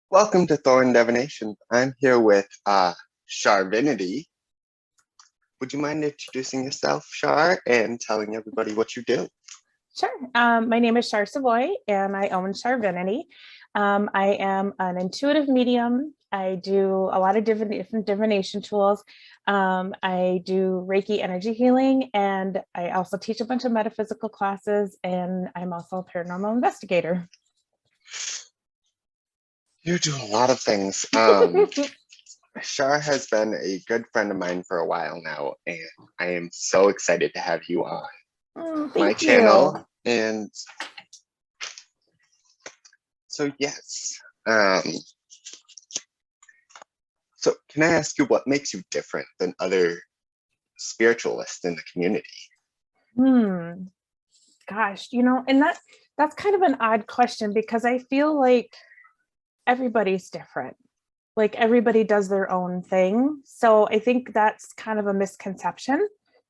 Welcome to Thorn Divination. I'm here with Charvinity. Would you mind introducing yourself, Char, and telling everybody what you do? Sure. My name is Char Savoie, and I own Charvinity. I am an intuitive medium. I do a lot of different divination tools. I do Reiki energy healing, and I also teach a bunch of metaphysical classes, and I'm also a paranormal investigator. You do a lot of things. Char has been a good friend of mine for a while now, and I am so excited to have you on my Thank you. channel. And so, yes. Um, so, can I ask you what makes you different than other spiritualists in the community? Hmm. Gosh, and that's kind of an odd question because I feel like everybody's different. Like everybody does their own thing. So I think that's kind of a misconception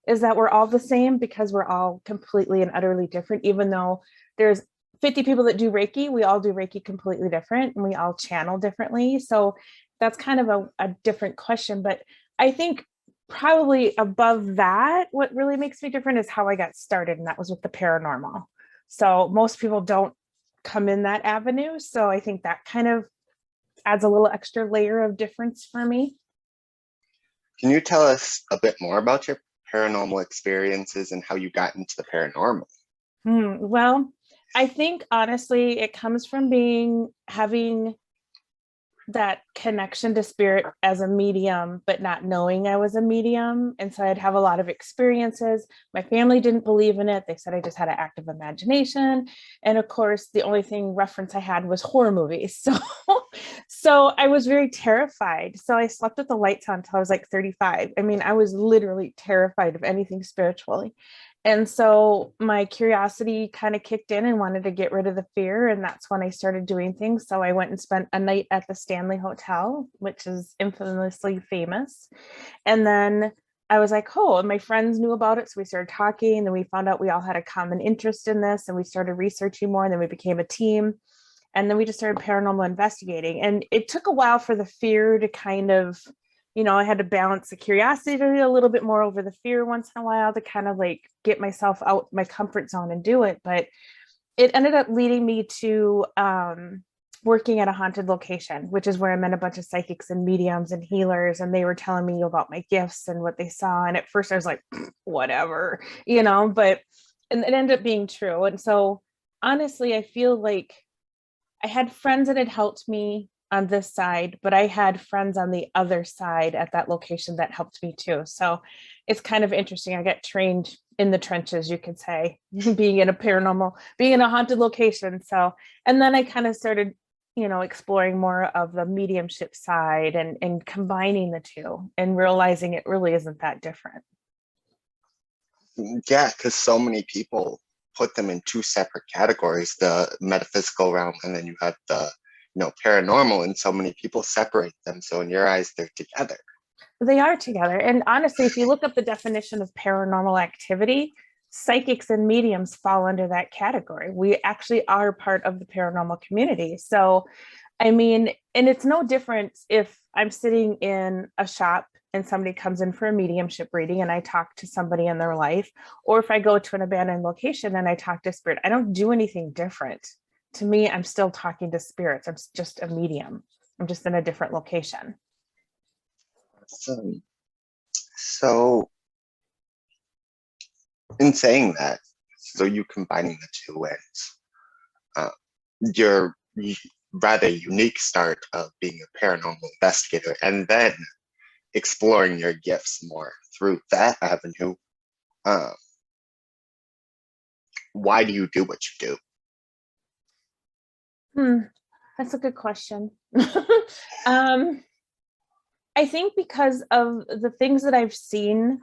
is that we're all the same because we're all completely and utterly different, even though there's 50 people that do Reiki, we all do Reiki completely different and we all channel differently. So that's kind of a different question. But I think probably above that, what really makes me different is how I got started, and that was with the paranormal. So most people don't come in that avenue. So I think that kind of adds a little extra layer of difference for me. Can you tell us a bit more about your paranormal experiences and how you got into the paranormal? Well, I think honestly, it comes from having that connection to spirit as a medium, but not knowing I was a medium. And so I'd have a lot of experiences. My family didn't believe in it. They said I just had an active imagination. And of course, the only thing reference I had was horror movies. So I was very terrified. So I slept with the lights on until I was like 35. I mean, I was literally terrified of anything spiritually. And so my curiosity kind of kicked in and wanted to get rid of the fear. And that's when I started doing things. So I went and spent a night at the Stanley Hotel, which is infamously famous. And then I was like, oh, and my friends knew about it. So we started talking and we found out we all had a common interest in this. And we started researching more. And then we became a team. And then we just started paranormal investigating. And it took a while for the fear to kind of, I had to balance the curiosity a little bit more over the fear once in a while to kind of like get myself out my comfort zone and do it. But it ended up leading me to working at a haunted location, which is where I met a bunch of psychics and mediums and healers. And they were telling me about my gifts and what they saw. And at first I was like, whatever, but and it ended up being true. And so honestly, I feel like I had friends that had helped me on this side, but I had friends on the other side at that location that helped me too. So it's kind of interesting. I got trained in the trenches, you could say, being in a haunted location. So, and then I kind of started, exploring more of the mediumship side and combining the two and realizing it really isn't that different. Yeah, because so many people put them in two separate categories, the metaphysical realm, and then you have the paranormal, and so many people separate them. So in your eyes, they're together. They are together. And honestly, if you look up the definition of paranormal activity, psychics and mediums fall under that category. We actually are part of the paranormal community. So, I mean, and it's no different if I'm sitting in a shop and somebody comes in for a mediumship reading and I talk to somebody in their life, or if I go to an abandoned location and I talk to spirit, I don't do anything different. To me, I'm still talking to spirits. I'm just a medium. I'm just in a different location. So in saying that, so you combining the two ends, uh, your rather unique start of being a paranormal investigator, and then exploring your gifts more through that avenue. Uh, why do you do what you do? Hmm, that's a good question. um, I think because of the things that I've seen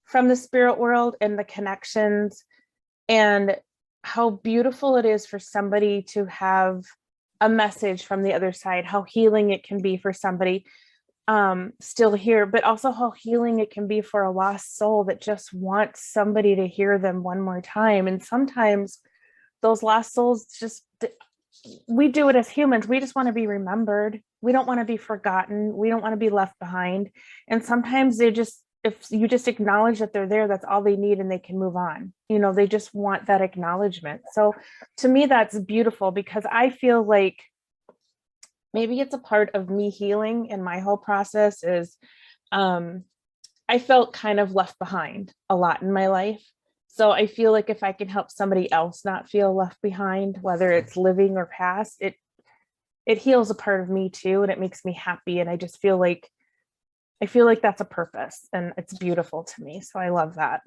from the spirit world and the connections and how beautiful it is for somebody to have a message from the other side, how healing it can be for somebody still here, but also how healing it can be for a lost soul that just wants somebody to hear them one more time. And sometimes those lost souls just we do it as humans. We just want to be remembered. We don't want to be forgotten. We don't want to be left behind. And sometimes they just, if you just acknowledge that they're there, that's all they need and they can move on. You know, they just want that acknowledgement. So to me, that's beautiful because I feel like maybe it's a part of me healing in my whole process is um, I felt kind of left behind a lot in my life. So I feel like if I can help somebody else not feel left behind, whether it's living or past, it heals a part of me too, and it makes me happy. And I feel like that's a purpose, and it's beautiful to me. So I love that.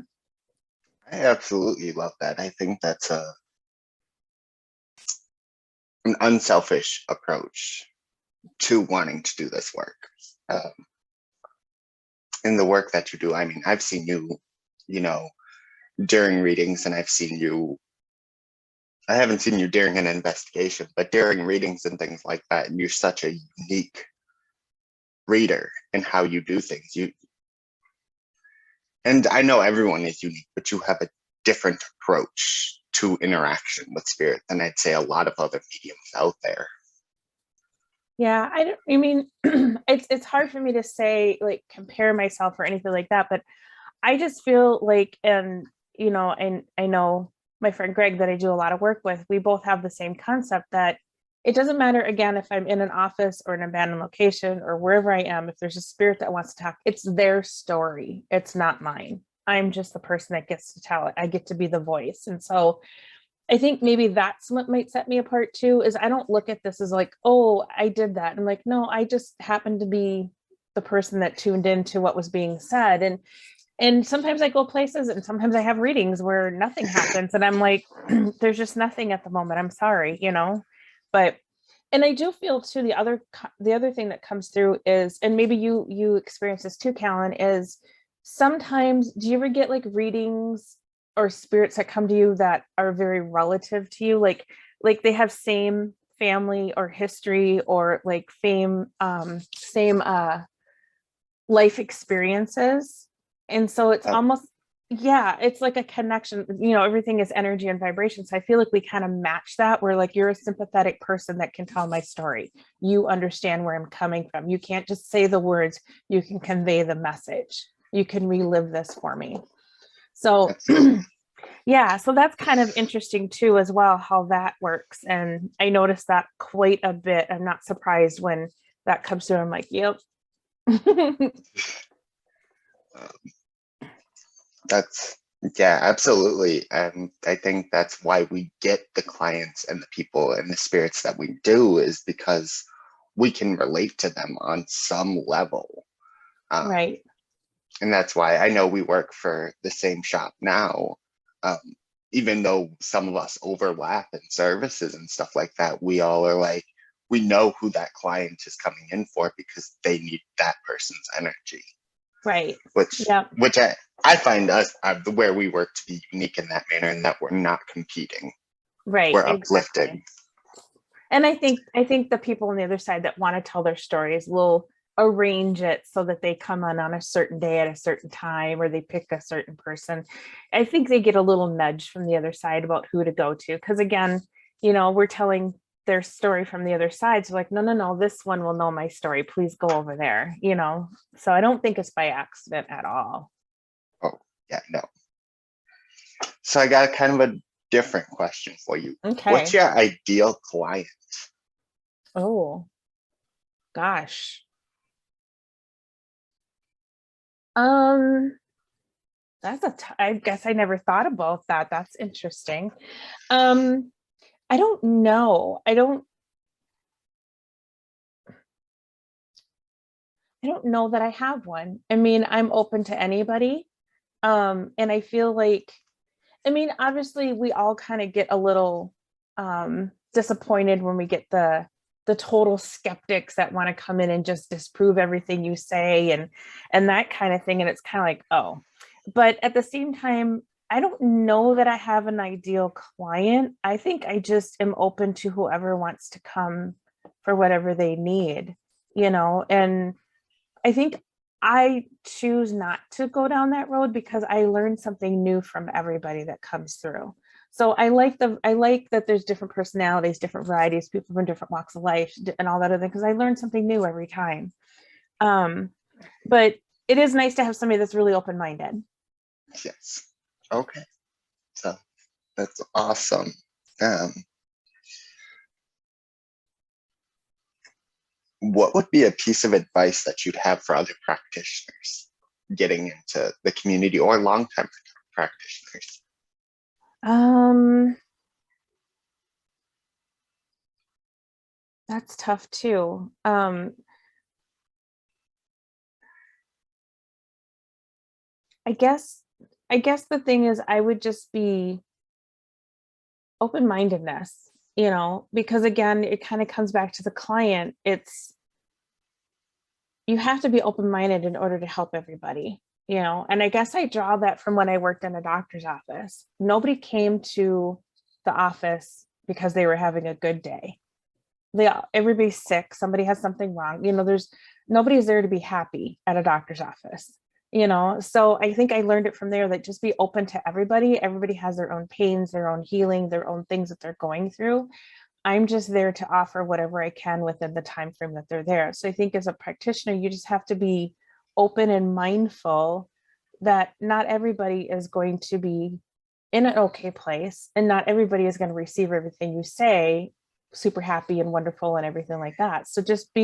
I absolutely love that. I think that's an unselfish approach to wanting to do this work. Um, in the work that you do, I mean, I've seen you, you know, during readings, and I haven't seen you during an investigation, but during readings and things like that, and you're such a unique reader in how you do things. And I know everyone is unique, but you have a different approach to interaction with spirit than I'd say a lot of other mediums out there. Yeah, I mean, it's hard for me to say like compare myself or anything like that, but I just feel like, and and I know my friend Greg that I do a lot of work with, we both have the same concept that it doesn't matter again if I'm in an office or an abandoned location or wherever I am, if there's a spirit that wants to talk, it's their story. It's not mine. I'm just the person that gets to tell it. I get to be the voice. And so I think maybe that's what might set me apart too, is I don't look at this as like, oh, I did that. I'm like, no, I just happened to be the person that tuned into what was being said. And sometimes I go places and sometimes I have readings where nothing happens and I'm like, there's just nothing at the moment. I'm sorry, But and I do feel too the other thing that comes through is, and maybe you experience this too, Callen, is sometimes do you ever get like readings or spirits that come to you that are very relative to you, like they have same family or history or like same life experiences, and so it's Uh, almost, yeah, it's like a connection. Everything is energy and vibration, so I feel like we kind of match that, where like you're a sympathetic person that can tell my story, you understand where I'm coming from, you can't just say the words, you can convey the message, you can relive this for me. So absolutely. yeah, so that's kind of interesting too as well, how that works. And I noticed that quite a bit. I'm not surprised when that comes through. I'm like, yep. Um, that's, yeah, absolutely. And I think that's why we get the clients and the people and the spirits that we do, is because we can relate to them on some level. Um, Right. and that's why I know we work for the same shop now. Um, Even though some of us overlap in services and stuff like that, we all are like, we know who that client is coming in for because they need that person's energy. Right. which Yeah. which I find us where we work to be unique in that manner, and that we're not competing, Right. we're Exactly. uplifting. And I think the people on the other side that want to tell their stories will arrange it so that they come on a certain day at a certain time, or they pick a certain person. I think they get a little nudge from the other side about who to go to, because again, we're telling their story from the other side, so like, no, no, no, this one will know my story, please go over there. So I don't think it's by accident at all. Oh, yeah, no. So I got kind of a different question for you. What's Okay. your ideal client? Oh gosh. um I guess I never thought about that. That's interesting. Um, I don't know. I don't know that I have one. I mean, I'm open to anybody. And I feel like, I mean, obviously we all kind of get a little disappointed when we get the total skeptics that want to come in and just disprove everything you say and that kind of thing. And it's kind of like, oh, but at the same time, I don't know that I have an ideal client. I think I just am open to whoever wants to come for whatever they need. And I think I choose not to go down that road because I learn something new from everybody that comes through. So I like that there's different personalities, different varieties, people from different walks of life and all that other, because I learn something new every time. Um, but it is nice to have somebody that's really open-minded. Yes. Okay. So that's awesome. What would be a piece of advice that you'd have for other practitioners getting into the community or longtime practitioners? That's tough too. I guess I guess the thing is I would just be open-mindedness, because again, it kind of comes back to the client. It's you have to be open-minded in order to help everybody, and I guess I draw that from when I worked in a doctor's office. Nobody came to the office because they were having a good day. Everybody's sick, somebody has something wrong, there's nobody's there to be happy at a doctor's office. So I think I learned it from there, that just be open to everybody has their own pains, their own healing, their own things that they're going through. I'm just there to offer whatever I can within the time frame that they're there. So I think as a practitioner, you just have to be open and mindful that not everybody is going to be in an okay place, and not everybody is going to receive everything you say super happy and wonderful and everything like that. So just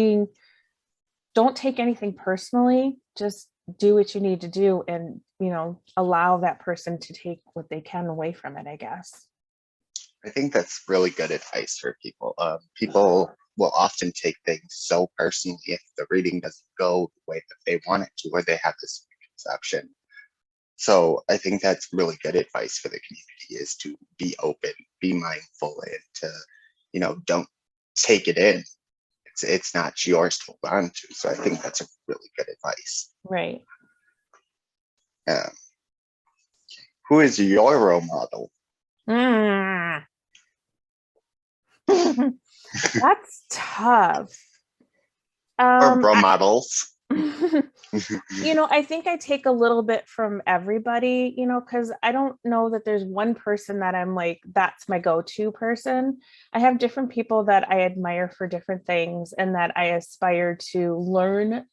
don't take anything personally, just do what you need to do, and allow that person to take what they can away from it, I guess. I think that's really good advice for people. People will often take things so personally if the reading doesn't go the way that they want it to, or they have this conception. So I think that's really good advice for the community, is to be open, be mindful, and to, don't take it in. It's not yours to hold on to. So I think that's a really good advice. Right. Who is your role model? That's tough. Or role models. I think I take a little bit from everybody, because I don't know that there's one person that I'm like, that's my go-to person. I have different people that I admire for different things, and that I aspire to learn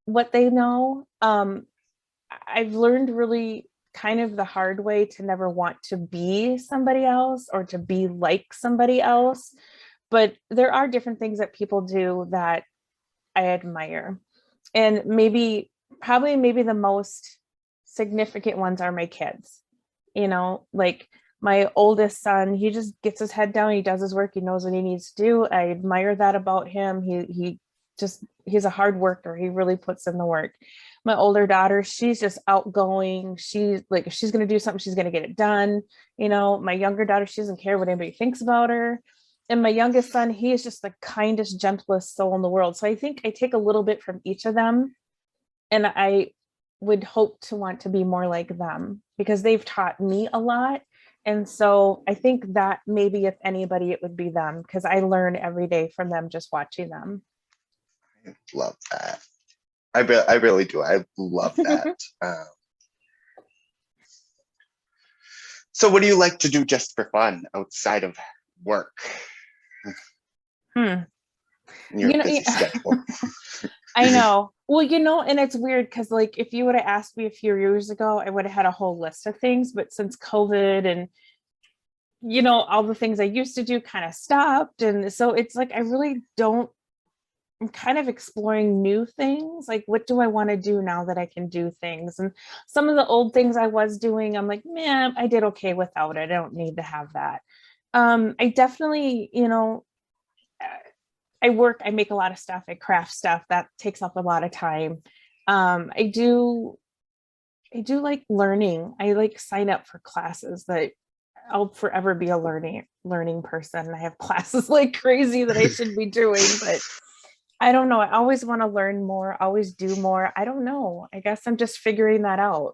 what they know. I've learned really kind of the hard way to never want to be somebody else or to be like somebody else. But there are different things that people do that I admire. And probably the most significant ones are my kids. Like my oldest son, he just gets his head down, he does his work, he knows what he needs to do. I admire that about him. He's a hard worker. He really puts in the work. My older daughter, she's just outgoing. She's like, if she's going to do something, she's going to get it done. My younger daughter, she doesn't care what anybody thinks about her. And my youngest son, he is just the kindest, gentlest soul in the world. So I think I take a little bit from each of them, and I would hope to want to be more like them, because they've taught me a lot. And so I think that maybe if anybody, it would be them, because I learn every day from them just watching them. I love that. I really do. I love that. So what do you like to do just for fun outside of work? Your busy schedule. I know. Well, and it's weird because, like, if you would have asked me a few years ago, I would have had a whole list of things. But since COVID and, all the things I used to do kind of stopped. And so it's like, I'm kind of exploring new things. Like, what do I want to do now that I can do things? And some of the old things I was doing, I'm like, man, I did okay without it. I don't need to have that. I definitely, I make a lot of stuff, I craft stuff that takes up a lot of time. I do like learning. I like sign up for classes that I'll forever be a learning person. I have classes like crazy that I should be doing, but I don't know. I always want to learn more, always do more. I don't know. I guess I'm just figuring that out.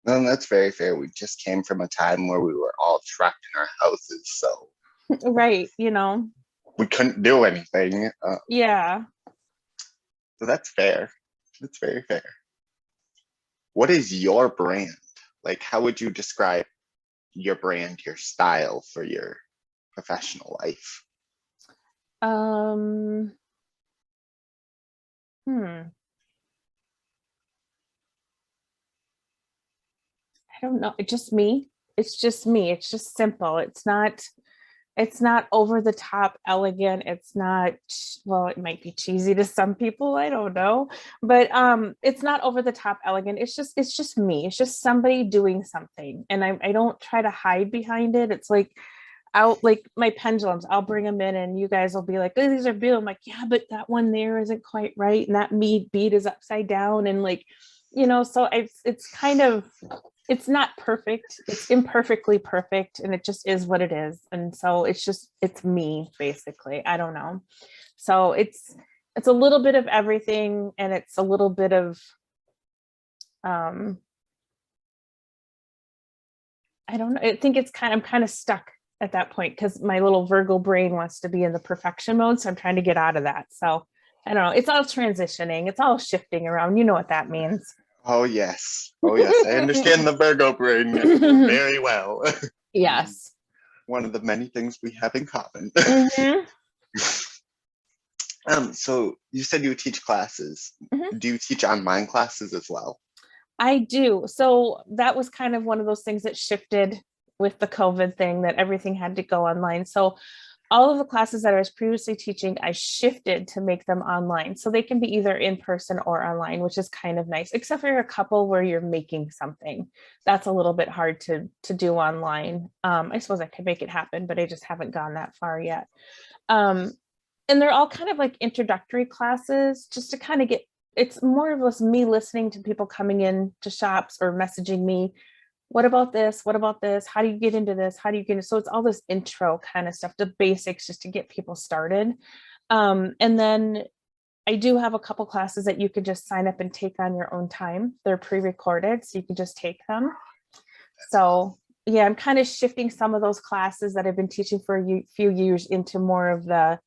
Well, that's very fair. We just came from a time where we were all trapped in our houses, so right, we couldn't do anything. Yeah. So that's fair. That's very fair. What is your brand? Like, how would you describe your brand, your style for your professional life? Um, hmm. I don't know. It's just me. It's just me. It's just simple. It's not over the top elegant. It's not, well, it might be cheesy to some people, I don't know. But it's not over the top elegant. It's just me. It's just somebody doing something. And I don't try to hide behind it. It's like I'll like my pendulums, I'll bring them in and you guys will be like, oh, these are beautiful. I'm like, yeah, but that one there isn't quite right. And that bead is upside down. And like, so it's kind of, it's not perfect. It's imperfectly perfect. And it just is what it is. And so it's me basically. I don't know. So it's a little bit of everything. And it's a little bit of, I don't know. I think I'm kind of stuck at that point because my little Virgo brain wants to be in the perfection mode. So I'm trying to get out of that. So I don't know. It's all transitioning. It's all shifting around. You know what that means. Oh yes. Oh yes. I understand the Virgo brain very well. Yes. One of the many things we have in common. Mm-hmm. So you said you teach classes. Mm-hmm. Do you teach online classes as well? I do. So that was kind of one of those things that shifted with the COVID thing, that everything had to go online. So all of the classes that I was previously teaching, I shifted to make them online. So they can be either in person or online, which is kind of nice, except for a couple where you're making something. That's a little bit hard to do online. I suppose I could make it happen, but I just haven't gone that far yet. And they're all kind of like introductory classes just to kind of get, it's more or less me listening to people coming in to shops or messaging me. What about this? What about this? How do you get into this? How do you get into, so it's all this intro kind of stuff, the basics, just to get people started. And then I do have a couple classes that you could just sign up and take on your own time. They're pre-recorded, so you can just take them. So yeah, I'm kind of shifting some of those classes that I've been teaching for a few years into more of the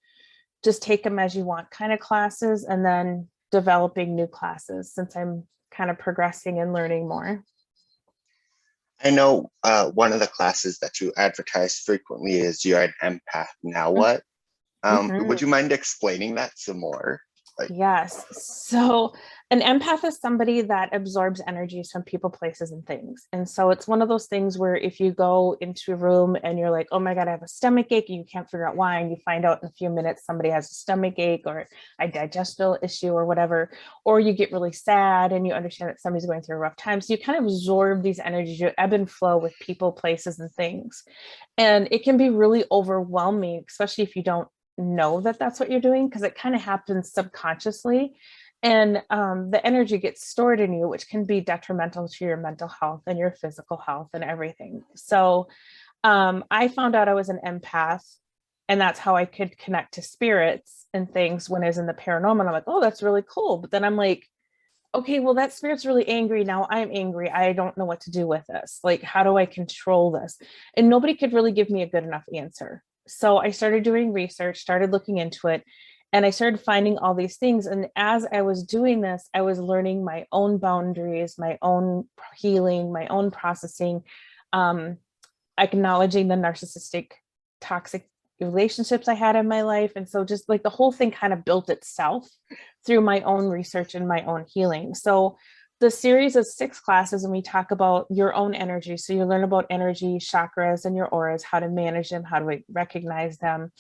just take them as you want kind of classes, and then developing new classes since I'm kind of progressing and learning more. I know one of the classes that you advertise frequently is you're an empath. Now what? Would you mind explaining that some more? Yes. So an empath is somebody that absorbs energies from people, places, and things. And so it's one of those things where if you go into a room and you're like, oh my God, I have a stomach ache, and you can't figure out why, and you find out in a few minutes somebody has a stomach ache or a digestional issue or whatever, or you get really sad and you understand that somebody's going through a rough time. So you kind of absorb these energies, you ebb and flow with people, places, and things. And it can be really overwhelming, especially if you don't know that that's what you're doing, because it kind of happens subconsciously, and the energy gets stored in you, which can be detrimental to your mental health and your physical health and everything. So I found out I was an empath, and that's how I could connect to spirits and things when I was in the paranormal. I'm like, oh, that's really cool. But then I'm like, okay, well, that spirit's really angry. Now I'm angry. I don't know what to do with this. Like, how do I control this? And nobody could really give me a good enough answer. So I started doing research, started looking into it, and I started finding all these things. And as I was doing this, I was learning my own boundaries, my own healing, my own processing, acknowledging the narcissistic, toxic relationships I had in my life. And so just like the whole thing kind of built itself through my own research and my own healing. So the series of 6 classes, and we talk about your own energy. So you learn about energy, chakras, and your auras, how to manage them, how to recognize them.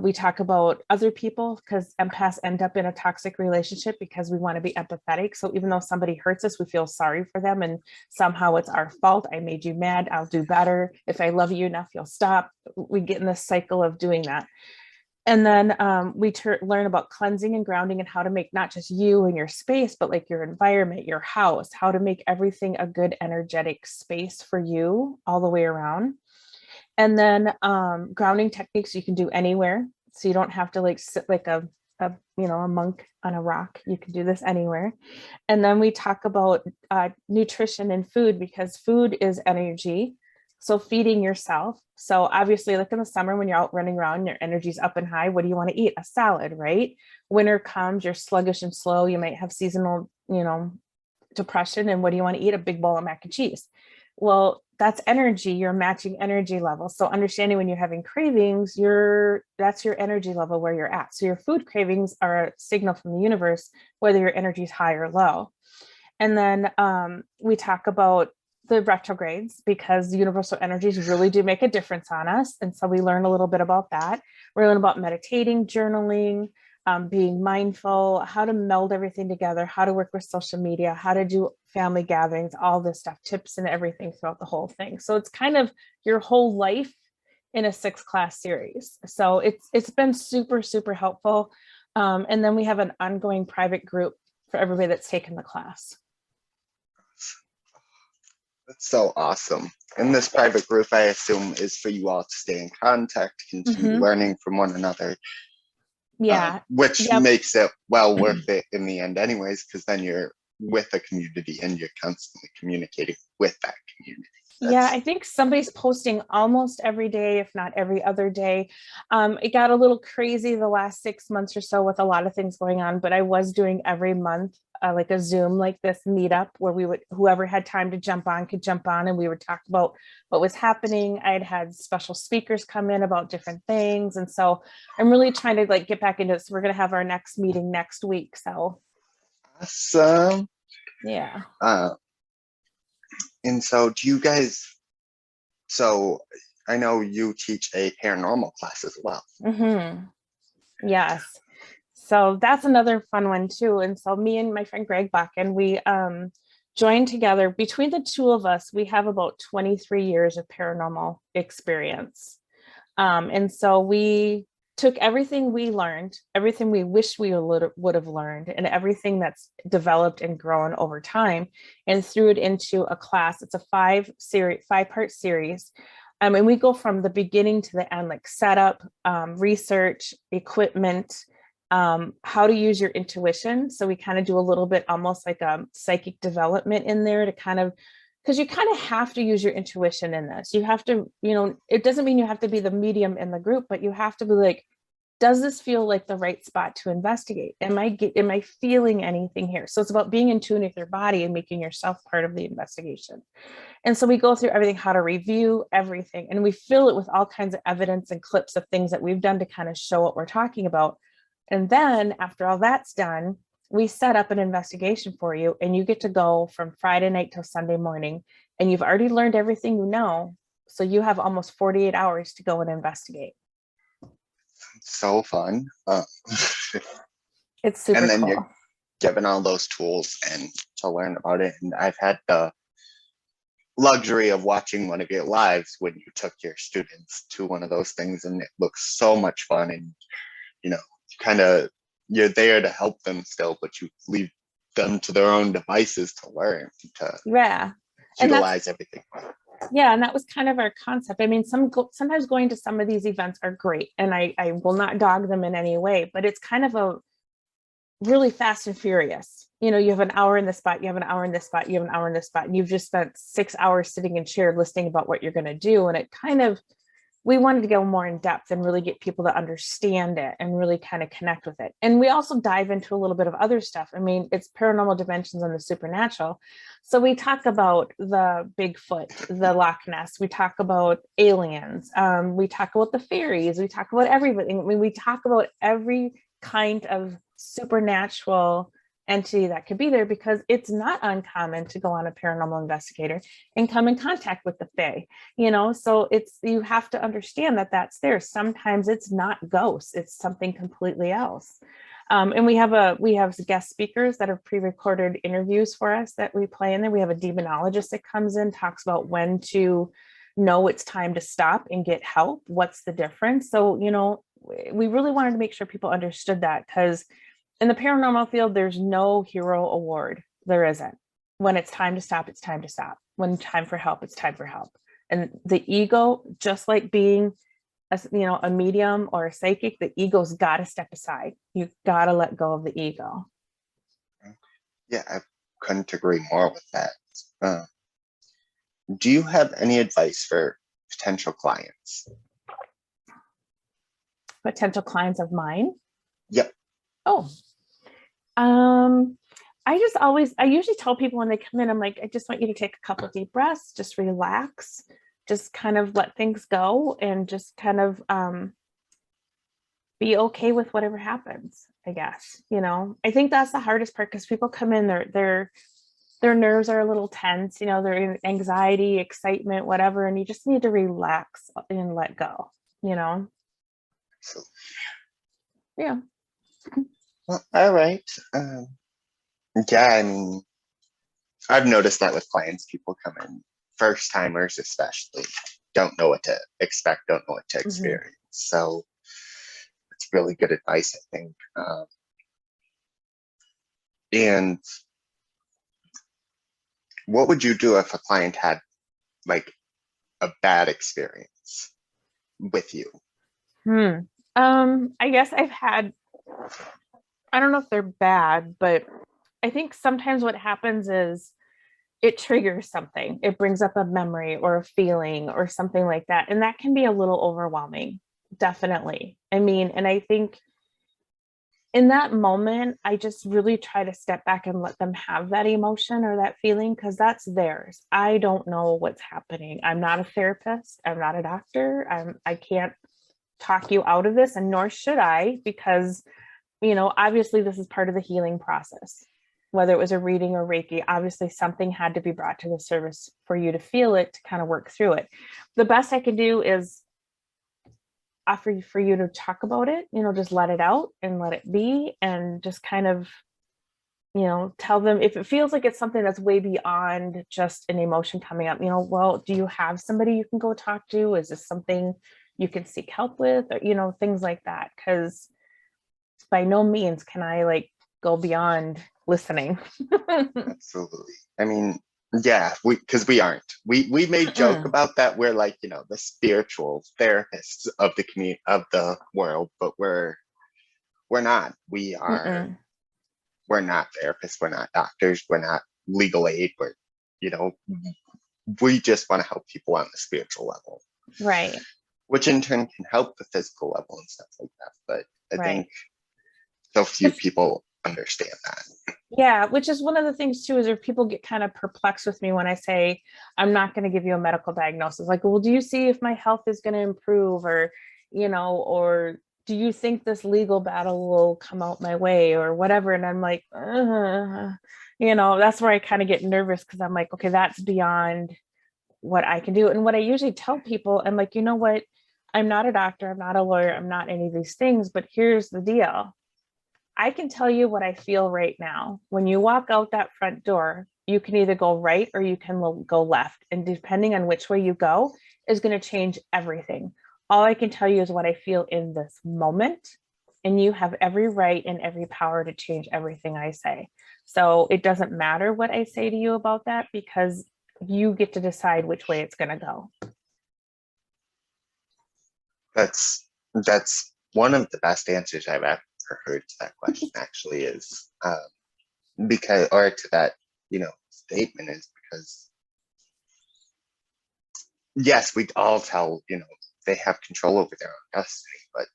We talk about other people, because empaths end up in a toxic relationship because we want to be empathetic. So even though somebody hurts us, we feel sorry for them, and somehow it's our fault. I made you mad, I'll do better. If I love you enough, you'll stop. We get in this cycle of doing that. And then we learn about cleansing and grounding, and how to make not just you and your space, but like your environment, your house, how to make everything a good energetic space for you all the way around. And then grounding techniques you can do anywhere. So you don't have to like sit like a monk on a rock. You can do this anywhere. And then we talk about nutrition and food, because food is energy. So feeding yourself. So obviously, like in the summer when you're out running around, your energy's up and high. What do you want to eat? A salad, right? Winter comes, you're sluggish and slow. You might have seasonal, depression. And what do you want to eat? A big bowl of mac and cheese. Well, that's energy. You're matching energy levels. So understanding when you're having cravings, that's your energy level where you're at. So your food cravings are a signal from the universe whether your energy is high or low. And then we talk about the retrogrades because universal energies really do make a difference on us. And so we learn a little bit about that. We learn about meditating, journaling, being mindful, how to meld everything together, how to work with social media, how to do family gatherings, all this stuff, tips and everything throughout the whole thing. So it's kind of your whole life in a 6-class series. So it's been super, super helpful. And then we have an ongoing private group for everybody that's taken the class. That's so awesome. And this private group, I assume, is for you all to stay in contact, continue learning from one another. Yeah. Which makes it well worth it in the end anyways, because then you're with a community and you're constantly communicating with that community. Yeah, I think somebody's posting almost every day, if not every other day. It got a little crazy the last 6 months or so with a lot of things going on, but I was doing every month like a Zoom like this meetup where we would, whoever had time to jump on could jump on and we would talk about what was happening. I'd had special speakers come in about different things. And so I'm really trying to like get back into this. We're going to have our next meeting next week. So awesome. Yeah. And so do you guys, so I know you teach a paranormal class as well. Yes. So that's another fun one too. And so me and my friend Greg Bakken, we joined together. Between the two of us, we have about 23 years of paranormal experience. And so we took everything we learned, everything we wish we would have learned, and everything that's developed and grown over time, and threw it into a class. It's a 5-part series. And we go from the beginning to the end, like setup, research, equipment, how to use your intuition. So we kind of do a little bit almost like a psychic development in there to kind of, because you kind of have to use your intuition in this. You have to, it doesn't mean you have to be the medium in the group, but you have to be like, does this feel like the right spot to investigate? Am I feeling anything here? So it's about being in tune with your body and making yourself part of the investigation. And so we go through everything, how to review everything, and we fill it with all kinds of evidence and clips of things that we've done to kind of show what we're talking about. And then after all that's done, we set up an investigation for you, and you get to go from Friday night till Sunday morning, and you've already learned everything you know. So you have almost 48 hours to go and investigate. So fun. It's super and then cool. You're given all those tools and to learn about it. And I've had the luxury of watching one of your lives when you took your students to one of those things, and it looks so much fun. And you're there to help them still, but you leave them to their own devices to learn, to utilize everything. Yeah, and that was kind of our concept. I mean, sometimes going to some of these events are great, and I will not dog them in any way, but it's kind of a really fast and furious. You have an hour in this spot, you have an hour in this spot, you have an hour in this spot, and you've just spent 6 hours sitting in chair listening about what you're going to do. And it kind of, we wanted to go more in depth and really get people to understand it and really kind of connect with it. And we also dive into a little bit of other stuff. I mean, it's paranormal dimensions and the supernatural. So we talk about the Bigfoot, the Loch Ness, we talk about aliens, we talk about the fairies, we talk about everything. I mean, we talk about every kind of supernatural entity that could be there, because it's not uncommon to go on a paranormal investigator and come in contact with the fae, so you have to understand that that's there. Sometimes it's not ghosts, it's something completely else. And we have guest speakers that have pre-recorded interviews for us that we play in there. We have a demonologist that comes in, talks about when to know it's time to stop and get help. What's the difference? So, we really wanted to make sure people understood that, because in the paranormal field, there's no hero award. There isn't. When it's time to stop, it's time to stop. When time for help, it's time for help. And the ego, just like being a medium or a psychic, the ego's got to step aside. You've got to let go of the ego. Yeah, I couldn't agree more with that. Do you have any advice for potential clients? Potential clients of mine? Yep. Oh, I usually tell people when they come in, I'm like, I just want you to take a couple deep breaths, just relax, just kind of let things go and just kind of be okay with whatever happens, I guess. I think that's the hardest part because people come in, their nerves are a little tense, their anxiety, excitement, whatever, and you just need to relax and let go, you know? So, Yeah. well, all right. Yeah, I mean, I've noticed that with clients, people come in, first timers especially, don't know what to expect, don't know what to experience. So it's really good advice, I think. And what would you do if a client had like a bad experience with you? I guess I don't know if they're bad, but I think sometimes what happens is it triggers something. It brings up a memory or a feeling or something like that. And that can be a little overwhelming, definitely. I mean, and I think in that moment, I just really try to step back and let them have that emotion or that feeling because that's theirs. I don't know what's happening. I'm not a therapist. I'm not a doctor. I can't talk you out of this, and nor should I, because obviously this is part of the healing process. Whether it was a reading or Reiki, obviously something had to be brought to the service for you to feel it, to kind of work through it. The best I can do is offer for you to talk about it, just let it out and let it be, and just kind of, tell them if it feels like it's something that's way beyond just an emotion coming up, well, do you have somebody you can go talk to? Is this something you can seek help with? Or, things like that. Because by no means can I go beyond listening. Absolutely. I mean, yeah, because we aren't. We may joke about that. We're like, the spiritual therapists of the community, of the world, but we're not. We're not therapists. We're not doctors. We're not legal aid. You know, we just want to help people on the spiritual level, Right. which in turn can help the physical level and stuff like that. But I think so few people understand that. Yeah, which is one of the things too, is if people get kind of perplexed with me when I say I'm not going to give you a medical diagnosis, like, well, do you see if my health is going to improve, or or do you think this legal battle will come out my way or whatever? And I'm like, that's where I kind of get nervous, because I'm like, okay, that's beyond what I can do. And what I usually tell people, I'm like, what, I'm not a doctor, I'm not a lawyer, I'm not any of these things, but here's the deal. I can tell you what I feel right now. When you walk out that front door, you can either go right or you can go left. And depending on which way you go is going to change everything. All I can tell you is what I feel in this moment. And you have every right and every power to change everything I say. So it doesn't matter what I say to you about that, because you get to decide which way it's going to go. That's one of the best answers I've ever heard to that question, actually, is because, or to that statement, is because yes, we all tell they have control over their own destiny, but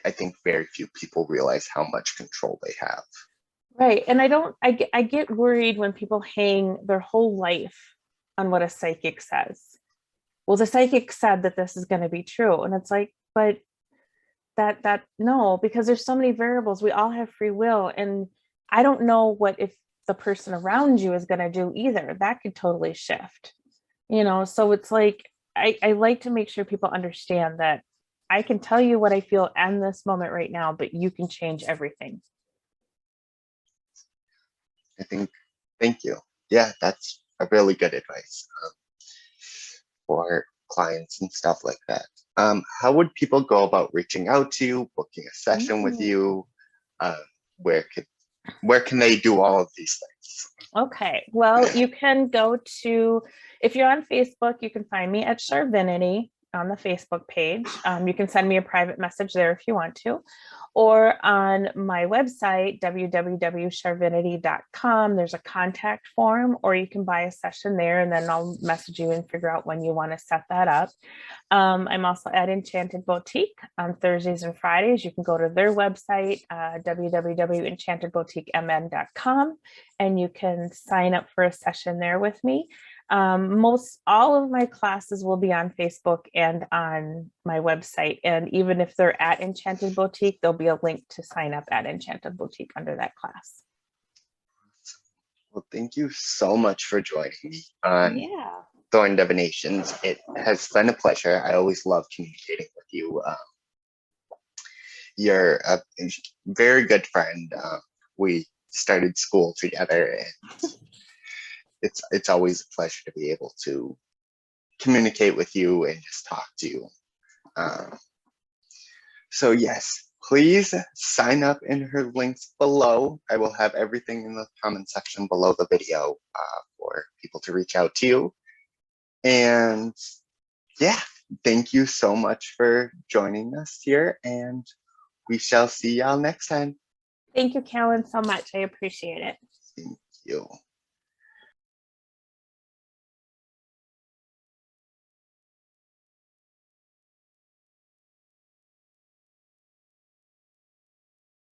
I think very few people realize how much control they have. Right. And I get worried when people hang their whole life on what a psychic says. Well, the psychic said that this is going to be true. And it's like, but no, because there's so many variables. We all have free will. And I don't know what if the person around you is going to do either. That could totally shift, so it's like, I like to make sure people understand that I can tell you what I feel in this moment right now, but you can change everything. I think, thank you. Yeah, that's a really good advice for clients and stuff like that. How would people go about reaching out to you, booking a session with you? Where can they do all of these things? Okay, well, you can go to, if you're on Facebook, you can find me at Charvinity. on the Facebook page. You can send me a private message there if you want to, or on my website, www.charvinity.com. There's a contact form, or you can buy a session there, and then I'll message you and figure out when you want to set that up. I'm also at Enchanted Boutique on Thursdays and Fridays. You can go to their website, www.enchantedboutiquemn.com, and you can sign up for a session there with me. All of my classes will be on Facebook and on my website. And even if they're at Enchanted Boutique, there'll be a link to sign up at Enchanted Boutique under that class. Well, thank you so much for joining me on Thorn Divinations. It has been a pleasure. I always love communicating with you. You're a very good friend. We started school together, and it's always a pleasure to be able to communicate with you and just talk to you. So yes, please sign up in her links below. I will have everything in the comment section below the video for people to reach out to you. And yeah, thank you so much for joining us here, and we shall see y'all next time. Thank you, Callen, so much. I appreciate it. Thank you.